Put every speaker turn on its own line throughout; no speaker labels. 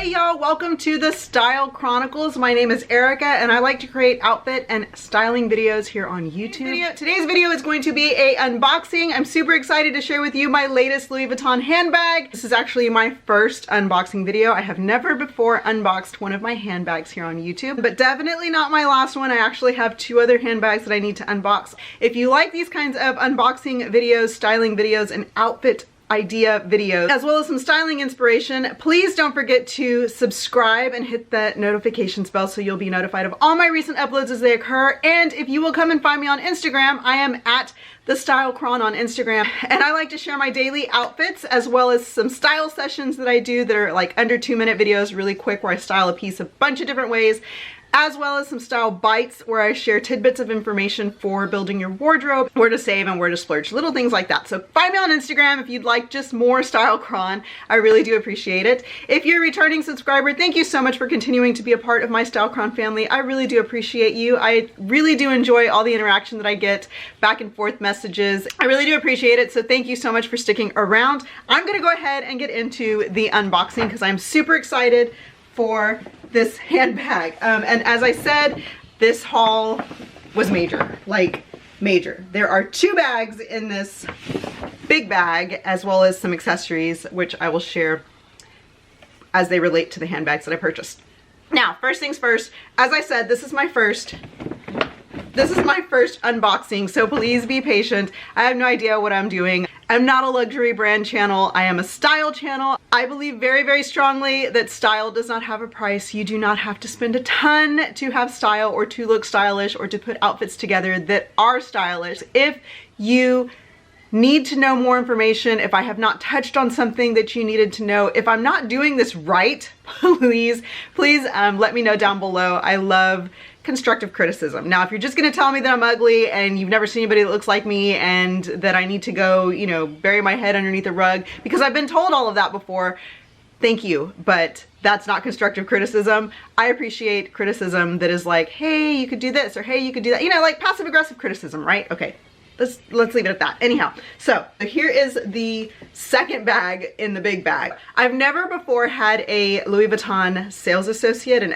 Hey y'all, welcome to the Style Chronicles. My name is Erica and I like to create outfit and styling videos here on YouTube. Today's video is going to be a unboxing. I'm super excited to share with you my latest Louis Vuitton handbag. This is actually my first unboxing video. I have never before unboxed one of my handbags here on YouTube, but definitely not my last one. I actually have two other handbags that I need to unbox. If you like these kinds of unboxing videos, styling videos, and outfit idea videos, as well as some styling inspiration, please don't forget to subscribe and hit that notifications bell so you'll be notified of all my recent uploads as they occur. And if you will come and find me on Instagram, I am at the Style Chron on Instagram, and I like to share my daily outfits as well as some style sessions that I do that are like under 2-minute videos, really quick, where I style a piece a bunch of different ways, as well as some style bites where I share tidbits of information for building your wardrobe, where to save and where to splurge, little things like that. So find me on Instagram if you'd like just more Style Chron. I really do appreciate it. If you're a returning subscriber, thank you so much for continuing to be a part of my Style Chron family. I really do appreciate you. I really do enjoy all the interaction that I get, back and forth messages. I really do appreciate it. So thank you so much for sticking around. I'm gonna go ahead and get into the unboxing because I'm super excited for this handbag. And as I said, this haul was major, like major. There are 2 bags in this big bag, as well as some accessories, which I will share as they relate to the handbags that I purchased. Now, first things first, as I said, this is my first unboxing, so please be patient. I have no idea what I'm doing. I'm not a luxury brand channel. I am a style channel. I believe very, very strongly that style does not have a price. You do not have to spend a ton to have style or to look stylish or to put outfits together that are stylish. If you need to know more information, if I have not touched on something that you needed to know, if I'm not doing this right, please let me know down below. I love constructive criticism. Now, if you're just gonna tell me that I'm ugly and you've never seen anybody that looks like me and that I need to go, you know, bury my head underneath a rug, because I've been told all of that before, thank you, but that's not constructive criticism. I appreciate criticism that is like, hey, you could do this, or hey, you could do that. You know, like passive aggressive criticism, right? Okay. Let's leave it at that. Anyhow, so here is the second bag in the big bag. I've never before had a Louis Vuitton sales associate, an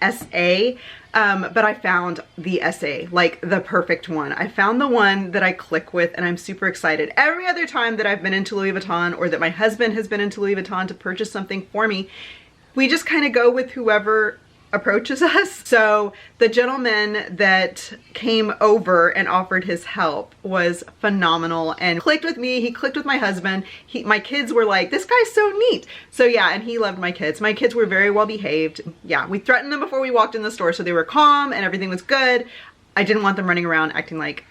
SA, but I found the SA, like the perfect one. I found the one that I click with, and I'm super excited. Every other time that I've been into Louis Vuitton, or that my husband has been into Louis Vuitton to purchase something for me, we just kind of go with whoever approaches us. So the gentleman that came over and offered his help was phenomenal and clicked with me. He clicked with my husband. My kids were like, this guy's so neat. So yeah, and he loved my kids. My kids were very well behaved. Yeah, we threatened them before we walked in the store, so they were calm and everything was good. I didn't want them running around acting like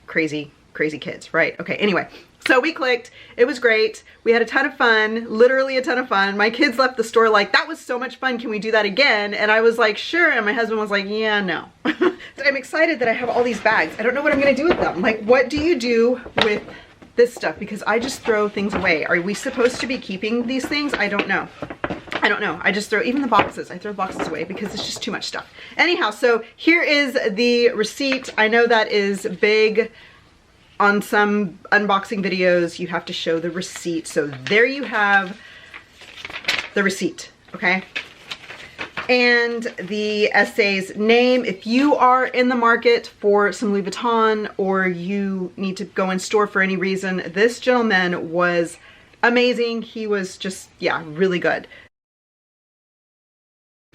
crazy kids, right? Okay, anyway. So we clicked, it was great. We had a ton of fun, literally a ton of fun. My kids left the store like, that was so much fun, can we do that again? And I was like, sure, and my husband was like, yeah, no. I'm excited that I have all these bags. I don't know what I'm gonna do with them. Like, what do you do with this stuff? Because I just throw things away. Are we supposed to be keeping these things? I don't know. I don't know. I just throw, even the boxes, I throw boxes away because it's just too much stuff. Anyhow, so here is the receipt. I know that is big. On some unboxing videos, you have to show the receipt. So there you have the receipt, okay? And the SA's name. If you are in the market for some Louis Vuitton, or you need to go in store for any reason, this gentleman was amazing. He was just, yeah, really good.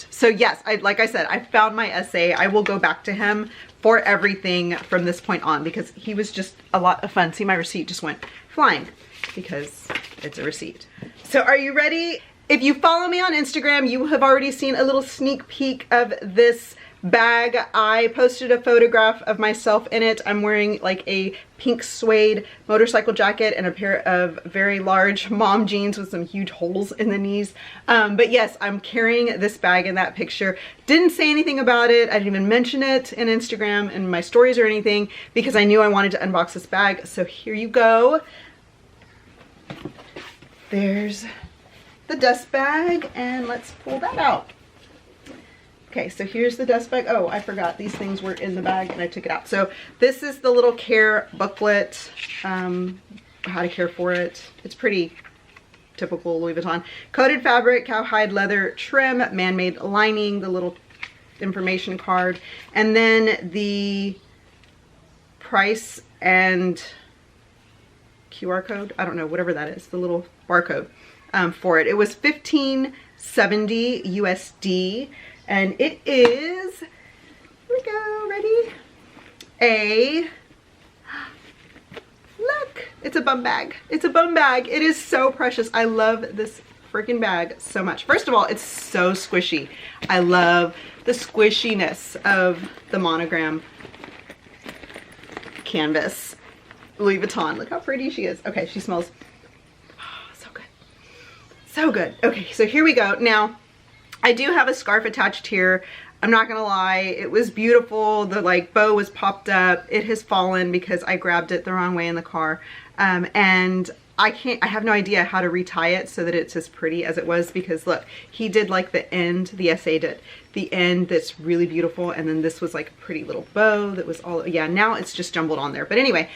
So yes, like I said, I found my SA. I will go back to him for everything from this point on because he was just a lot of fun. See, my receipt just went flying because it's a receipt. So are you ready? If you follow me on Instagram, you have already seen a little sneak peek of this bag. I posted a photograph of myself in it. I'm wearing like a pink suede motorcycle jacket and a pair of very large mom jeans with some huge holes in the knees. But yes, I'm carrying this bag in that picture. Didn't say anything about it. I didn't even mention it in Instagram and my stories or anything because I knew I wanted to unbox this bag. So here you go. There's the dust bag, and let's pull that out. Okay, so here's the dust bag. Oh, I forgot these things were in the bag and I took it out. So this is the little care booklet, how to care for it. It's pretty typical Louis Vuitton. Coated fabric, cowhide leather trim, man-made lining, the little information card, and then the price and QR code, I don't know, whatever that is, the little barcode for it. It was $15.70 USD, and it is, here we go, ready? Look, it's a bum bag. It's a bum bag. It is so precious. I love this freaking bag so much. First of all, it's so squishy. I love the squishiness of the monogram canvas. Louis Vuitton. Look how pretty she is. Okay, she smells so good. So good. Okay, so here we go. Now, I do have a scarf attached here. I'm not gonna lie, it was beautiful. The like bow was popped up. It has fallen because I grabbed it the wrong way in the car. And I have no idea how to retie it so that it's as pretty as it was, because look, he did like the end, the SA did, the end that's really beautiful, and then this was like a pretty little bow that was all, yeah, now it's just jumbled on there. But anyway,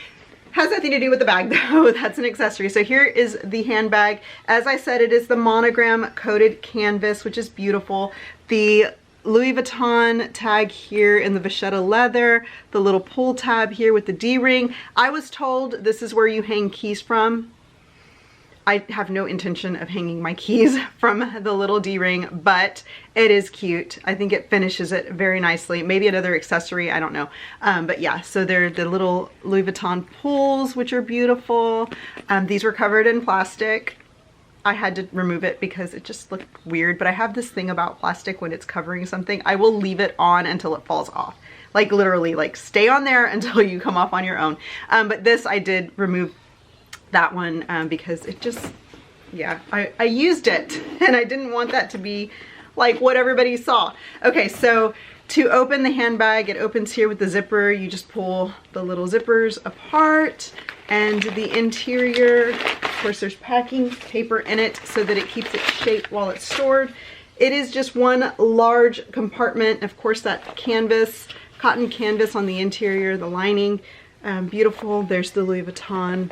has nothing to do with the bag though, that's an accessory. So here is the handbag. As I said, it is the monogram coated canvas, which is beautiful. The Louis Vuitton tag here in the vachetta leather, the little pull tab here with the D-ring. I was told this is where you hang keys from. I have no intention of hanging my keys from the little D-ring, but it is cute. I think it finishes it very nicely. Maybe another accessory, I don't know. But yeah, so they're the little Louis Vuitton pulls, which are beautiful. These were covered in plastic. I had to remove it because it just looked weird, but I have this thing about plastic when it's covering something. I will leave it on until it falls off. Like literally, like stay on there until you come off on your own. But this I did remove that one because it just, yeah, I used it and I didn't want that to be like what everybody saw. Okay, so to open the handbag, it opens here with the zipper. You just pull the little zippers apart, and the interior, of course, there's packing paper in it so that it keeps its shape while it's stored. It is just one large compartment. Of course, that canvas, cotton canvas on the interior, the lining, beautiful. There's the Louis Vuitton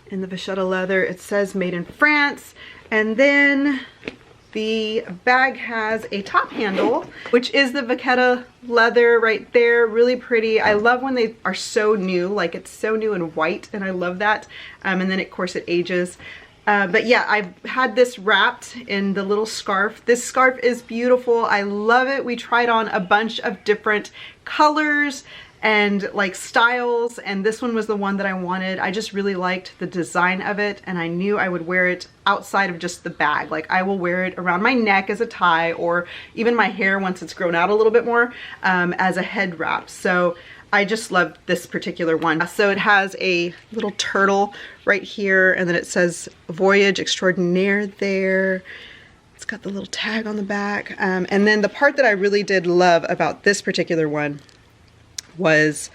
in the vachetta leather. It says made in France. And then the bag has a top handle, which is the vachetta leather right there. Really pretty. I love when they are so new, like it's so new and white, and I love that. And then of course it ages. But yeah, I've had this wrapped in the little scarf. This scarf is beautiful. I love it. We tried on a bunch of different colors and like styles, and this one was the one that I wanted. I just really liked the design of it, and I knew I would wear it outside of just the bag. Like I will wear it around my neck as a tie, or even my hair once it's grown out a little bit more, as a head wrap. So I just love this particular one. So it has a little turtle right here, and then it says Voyage Extraordinaire there. It's got the little tag on the back. And then the part that I really did love about this particular one was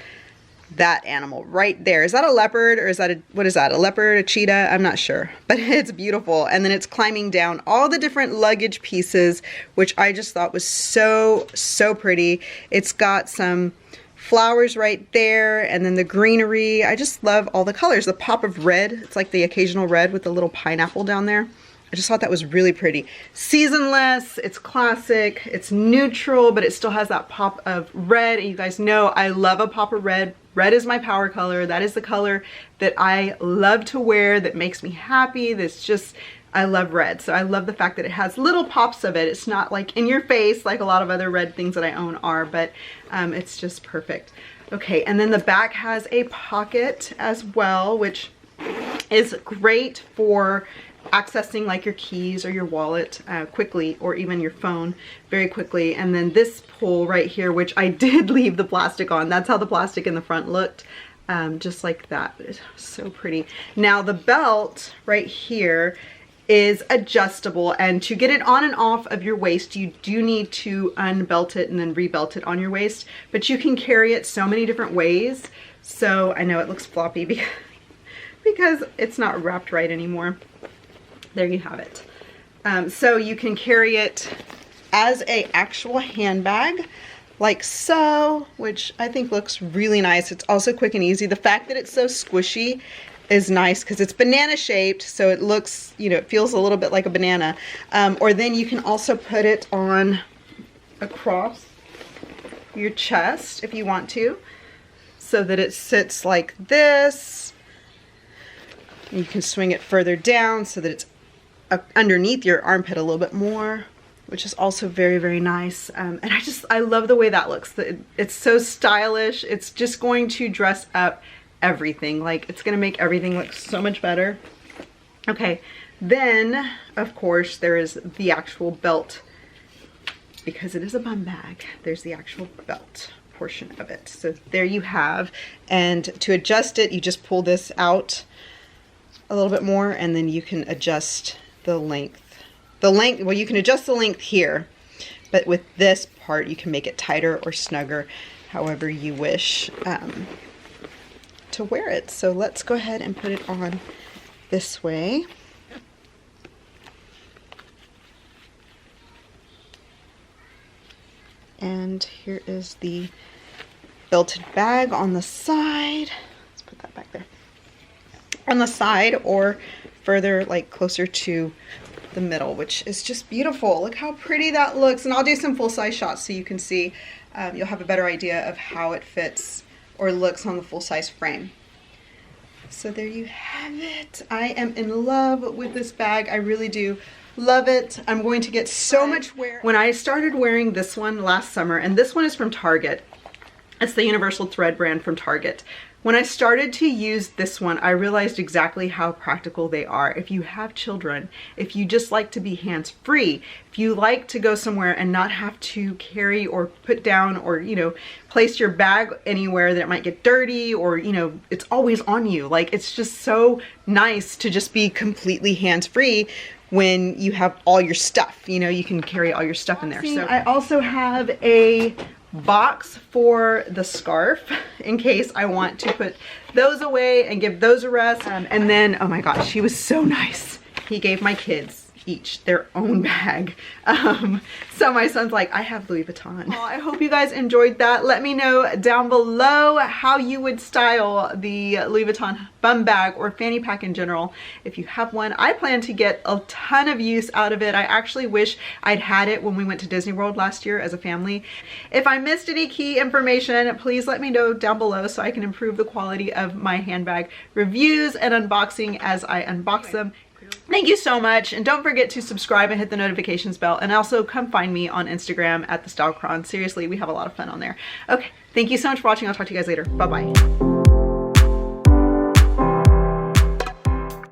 that animal right there. Is that a leopard, or is that what is that? A leopard, a cheetah? I'm not sure, but it's beautiful. And then it's climbing down all the different luggage pieces, which I just thought was so, so pretty. It's got some flowers right there, and then the greenery. I just love all the colors. The pop of red, it's like the occasional red with the little pineapple down there. I just thought that was really pretty. Seasonless, it's classic, it's neutral, but it still has that pop of red. And you guys know I love a pop of red. Red is my power color. That is the color that I love to wear, that makes me happy. That's just, I love red. So I love the fact that it has little pops of it. It's not like in your face like a lot of other red things that I own are, but it's just perfect. Okay, and then the back has a pocket as well, which is great for accessing like your keys or your wallet quickly, or even your phone very quickly. And then this pull right here, which I did leave the plastic on. That's how the plastic in the front looked, just like that. It's so pretty. Now the belt right here is adjustable, and to get it on and off of your waist, you do need to unbelt it and then rebelt it on your waist, but you can carry it so many different ways. So I know it looks floppy because it's not wrapped right anymore. There you have it. So you can carry it as a actual handbag, like so, which I think looks really nice. It's also quick and easy. The fact that it's so squishy is nice because it's banana shaped, so it looks, you know, it feels a little bit like a banana. Or then you can also put it on across your chest if you want to, so that it sits like this. You can swing it further down so that it's underneath your armpit a little bit more, which is also very, very nice. And I love the way that looks. It's so stylish. It's just going to dress up everything. Like, it's gonna make everything look so much better. Okay, then of course there is the actual belt. Because it is a bum bag, there's the actual belt portion of it. So there you have. And to adjust it, you just pull this out a little bit more, and then you can adjust the length. Well, you can adjust the length here, but with this part, you can make it tighter or snugger, however you wish to wear it. So let's go ahead and put it on this way. And here is the belted bag on the side. Let's put that back there. On the side, or further, like closer to the middle, which is just beautiful. Look how pretty that looks. And I'll do some full-size shots so you can see. You'll have a better idea of how it fits or looks on the full-size frame. So there you have it. I am in love with this bag. I really do love it. I'm going to get so much wear. When I started wearing this one last summer, and this one is from Target. It's the Universal Thread brand from Target. When I started to use this one, I realized exactly how practical they are. If you have children, if you just like to be hands-free, if you like to go somewhere and not have to carry or put down or, you know, place your bag anywhere that it might get dirty, or, you know, it's always on you. Like, it's just so nice to just be completely hands-free when you have all your stuff. You know, you can carry all your stuff in there. So I also have a box for the scarf in case I want to put those away and give those a rest. And then, oh my gosh, he was so nice. He gave my kids each their own bag. So my son's like, I have Louis Vuitton. Well, I hope you guys enjoyed that. Let me know down below how you would style the Louis Vuitton bum bag or fanny pack in general if you have one. I plan to get a ton of use out of it. I actually wish I'd had it when we went to Disney World last year as a family. If I missed any key information, please let me know down below so I can improve the quality of my handbag reviews and unboxing as I unbox them. Thank you so much, and don't forget to subscribe and hit the notifications bell, and also come find me on Instagram at TheStyleChronicles. Seriously, we have a lot of fun on there. Okay, thank you so much for watching. I'll talk to you guys later. Bye-bye.